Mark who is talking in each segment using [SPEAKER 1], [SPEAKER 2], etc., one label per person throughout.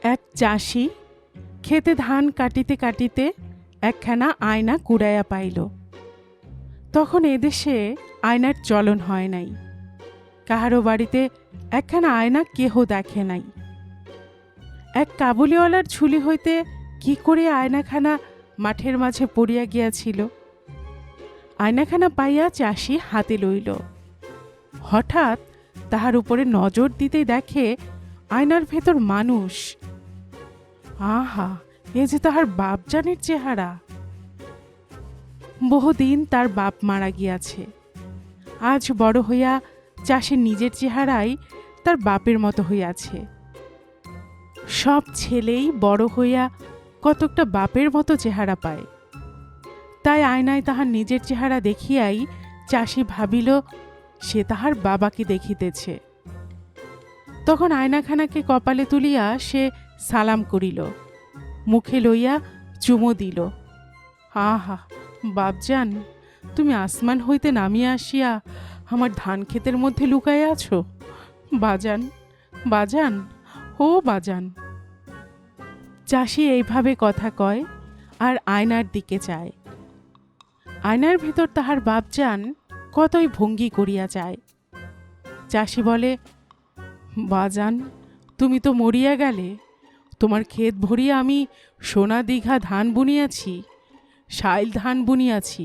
[SPEAKER 1] এক চাষি খেতে ধান কাটিতে কাটিতে একখানা আয়না কুড়াইয়া পাইল। তখন এদেশে আয়নার চলন হয় নাই, কাহারো বাড়িতে একখানা আয়না কেহ দেখে নাই। এক কাবুলিওয়ালার ঝুলি হইতে কি করে আয়নাখানা মাঠের মাঝে পড়িয়া গিয়াছিল। আয়নাখানা পাইয়া চাষি হাতে লইল। হঠাৎ তাহার উপরে নজর দিতেই দেখে আয়নার ভেতর মানুষ। আহা, এ যে তাহার বাপজানের চেহারা। বহুদিন তার বাপ মারা গিয়াছে। আজ বড় হইয়া চাষির নিজের চেহারাই তার বাপের মতো হইয়াছে। সব ছেলেই বড় হইয়া কতকটা বাপের মতো চেহারা পায়। তাই আয়নায় তাহার নিজের চেহারা দেখিয়াই চাষি ভাবিল সে তাহার বাবাকে দেখিতেছে। তখন আয়নাখানাকে কপালে তুলিয়া সে সালাম করিল, মুখে লইয়া চুমো দিল। আহা বাপজান, তুমি আসমান হইতে নামিয়া আসিয়া আমার ধান ক্ষেতের মধ্যে লুকাইয়া আছো। বাজান, বাজান, ও বাজান। চাষি এইভাবে কথা কয় আর আয়নার দিকে চায়। আয়নার ভিতর তাহার বাপজান কতই ভঙ্গি করিয়া যায়। চাষি বলে, বাজান, তুমি তো মরিয়া গেলে। তোমার ক্ষেত ভরিয়া আমি সোনা দীঘা ধান বুনিয়াছি, শাইল ধান বুনিয়াছি।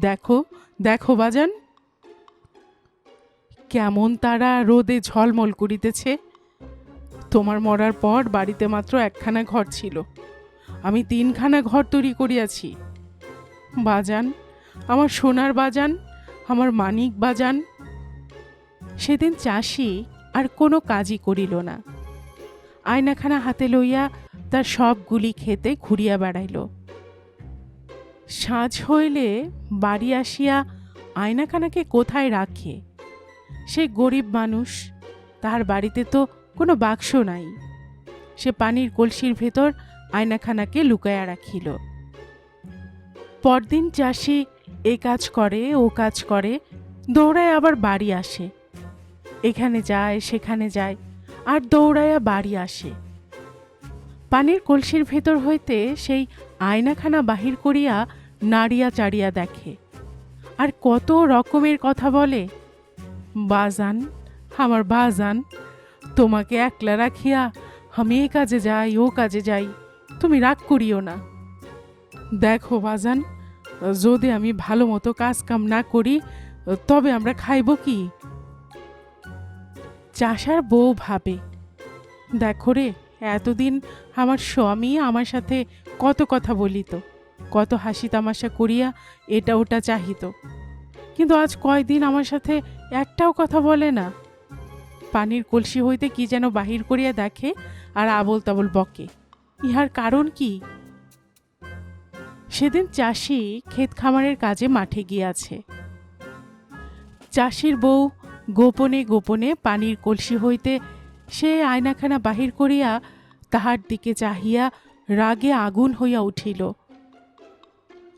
[SPEAKER 1] দেখো দেখো বাজান, কেমন তারা রোদে ঝলমল করিতেছে। তোমার মরার পর বাড়িতে মাত্র একখানা ঘর ছিল, আমি 3খানা ঘর তৈরি করিয়াছি। বাজান, আমার সোনার বাজান, আমার মানিক বাজান। সেদিন চাষি আর কোনো কাজই করিল না। আয়নাখানা হাতে লইয়া তার সবগুলি খেতে ঘুরিয়া বেড়াইল। সাঁঝ হইলে বাড়ি আসিয়া আয়নাখানাকে কোথায় রাখে? সে গরিব মানুষ, তাহার বাড়িতে তো কোনো বাক্স নাই। সে পানির কলসির ভেতর আয়নাখানাকে লুকাইয়া রাখিল। পরদিন চাষি এ কাজ করে ও কাজ করে, দৌড়ায় আবার বাড়ি আসে। এখানে যায় সেখানে যায় আর দৌড়াইয়া বাড়ি আসে। পানির কলসির ভেতর হইতে সেই আয়নাখানা বাহির করিয়া নাড়িয়া চাড়িয়া দেখে আর কত রকমের কথা বলে। বাজান, আমার বাজান, তোমাকে একলা রাখিয়া আমি এ কাজে যাই ও কাজে যাই, তুমি রাগ করিও না। দেখো বাজান, যদি আমি ভালো মতো কাজ কাম না করি তবে আমরা খাইব কি? চাষার বউ ভাবে, দেখো রে, এতদিন আমার স্বামী আমার সাথে কত কথা বলিত, কত হাসি তামাশা করিয়া এটা ওটা চাহিত, কিন্তু আজ কয়দিন আমার সাথে একটাও কথা বলে না। পানির কলসি হইতে কি যেন বাহির করিয়া দেখে আর আবল তাবল বকে। ইহার কারণ কি? সেদিন চাষি ক্ষেত খামারের কাজে মাঠে গিয়াছে। চাষির বউ গোপনে গোপনে পানির কলসি হইতে সে আয়নাখানা বাহির করিয়া তাহার দিকে চাহিয়া রাগে আগুন হইয়া উঠিল।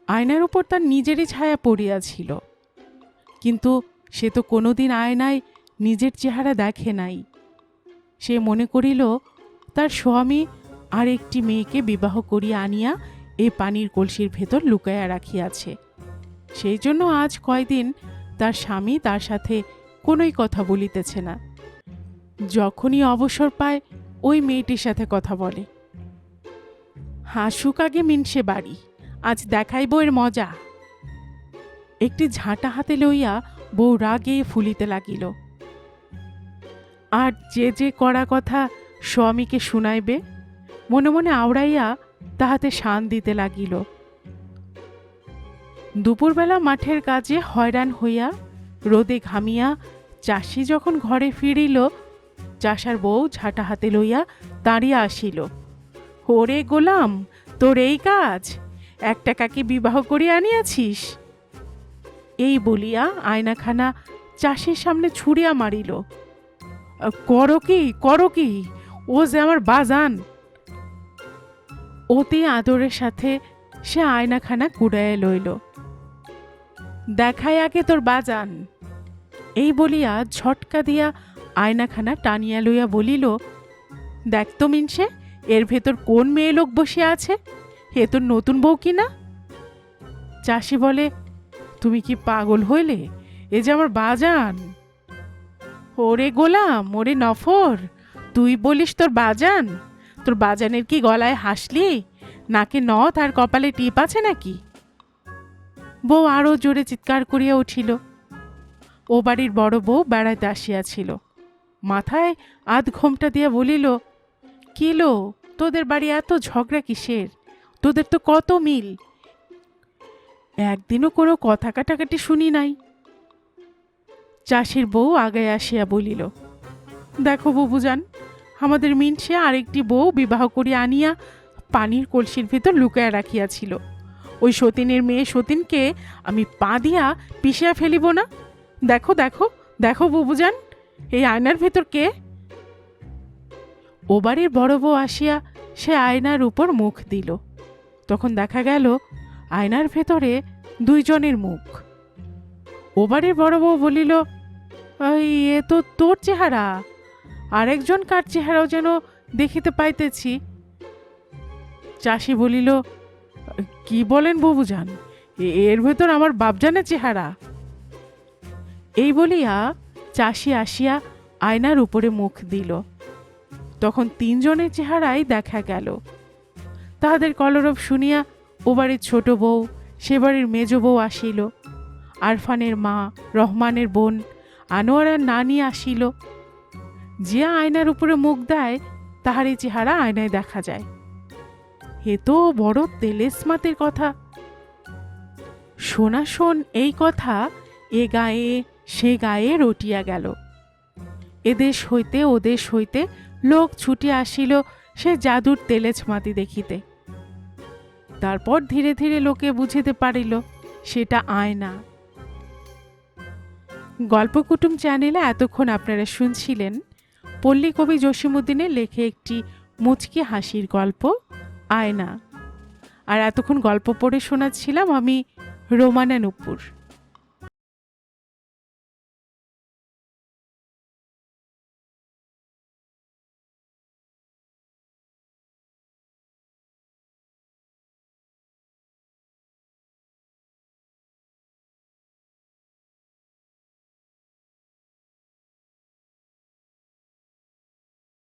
[SPEAKER 1] আয়নার উপর তার নিজেরই ছায়া পড়িয়াছিল, কিন্তু সে তো কোনোদিন আয়নায় নিজের চেহারা দেখে নাই। সে মনে করিল তার স্বামী আর একটি মেয়েকে বিবাহ করিয়া আনিয়া এই পানির কলসির ভেতর লুকাইয়া রাখিয়াছে। সেই জন্য আজ কয়দিন তার স্বামী তার সাথে কোনোই কথা বলিতেছে না। যখনই অবসর পায় ওই মেয়েটির সাথে কথা বলে। হাসুক আগে মিনসে বাড়ি, আজ দেখাইব এর মজা। একটি ঝাঁটা হাতে লইয়া বউ রাগে ফুলিতে লাগিল। আর যে যে কড়া কথা স্বামীকে শুনাইবে মনে মনে আওড়াইয়া তাহাতে শান দিতে লাগিল। দুপুরবেলা মাঠের কাজে হয়রান হইয়া রোদে ঘামিয়া চাষি যখন ঘরে ফিরিল, চাষার বউ ঝাঁটা হাতে লইয়া দাঁড়িয়া আসিল। ওরে গোলাম, তোর এই কাজ? একটা কাকে বিবাহ করিয়া আনিয়াছিস? এই বলিয়া আয়নাখানা চাষির সামনে ছুঁড়িয়া মারিল। করো কি, করো কি, ও যে আমার বাজান। অতি আদরের সাথে সে আয়নাখানা কুড়াইয়া লইল। দেখাই আগে তোর বাজান। এই বলিয়া ঝটকা দিয়া আয়নাখানা টানিয়া লইয়া বলিল, দেখ তো মিনসে, এর ভেতর কোন মেয়ে লোক বসে আছে? এ তোর নতুন বউ কি না? চাষি বলে, তুমি কি পাগল হইলে? এ যে আমার বাজান। ওরে গোলাম, ওরে নফর, তুই বলিস তোর বাজান? তোর বাজানের কি গলায় হাসলি, নাকে নথ আর কপালে টিপ আছে নাকি? বউ আরো জোরে চিৎকার করিয়া উঠিল। ও বাড়ির বড় বউ বেড়াইতে আসিয়াছিল। মাথায় আধ ঘোমটা দিয়া বলিল, কিলো, তোদের বাড়ি এত ঝগড়া কিসের? তোদের তো কত মিল, একদিনও কোনো কথা কাটাকাটি শুনি নাই। চাষির বউ আগায় আসিয়া বলিল, দেখো বাবুজান, আমাদের মিনসে আরেকটি বউ বিবাহ করিয়া আনিয়া পানির কলসির ভেতর লুকাইয়া রাখিয়াছিল। ওই সতীনের মেয়ে সতীনকে আমি পা দিয়া পিষিয়া ফেলিব না? দেখো দেখো দেখো বাবুজান, এই আয়নার ভেতর কে? ও বাড়ির বড় বউ আসিয়া সে আয়নার উপর মুখ দিল। তখন দেখা গেল আয়নার ভেতরে দুইজনের মুখ। ও বাড়ির বড় বউ বলিল, এ তো তোর চেহারা, আরেকজন কার চেহারাও যেন দেখিতে পাইতেছি। চাষি বলিল, কি বলেন বাবুজান, এর ভেতর আমার বাপজানের চেহারা। এই বলিয়া চাষি আসিয়া আয়নার উপরে মুখ দিল। তখন তিনজনের চেহারাই দেখা গেল। তাহাদের কলরব শুনিয়া ও বাড়ির ছোট বউ, সে বাড়ির মেজ বউ আসিল, আরফানের মা, রহমানের বোন, আনোয়ারার নানি আসিল। যে আয়নার উপরে মুখ দেয় তাহারই চেহারা আয়নায় দেখা যায়। এ তো বড় তেলেসমাতের কথা। শোনা শোন এই কথা এ গায়ে সে গায়ে রটিয়া গেল। এদেশ হইতে ও দেশ হইতে লোক ছুটে আসিল সে জাদুর তেলেছমাতি দেখিতে। তারপর ধীরে ধীরে লোকে বুঝিতে পারিল সেটা আয়না। গল্পকুটুম চ্যানেলে এতক্ষণ আপনারা শুনছিলেন পল্লী কবি জসিমউদ্দিনের লেখে একটি মুচকি হাসির গল্প আয়না। আর এতক্ষণ গল্প পড়ে শোনাচ্ছিলাম আমি রোমানা নুপুর।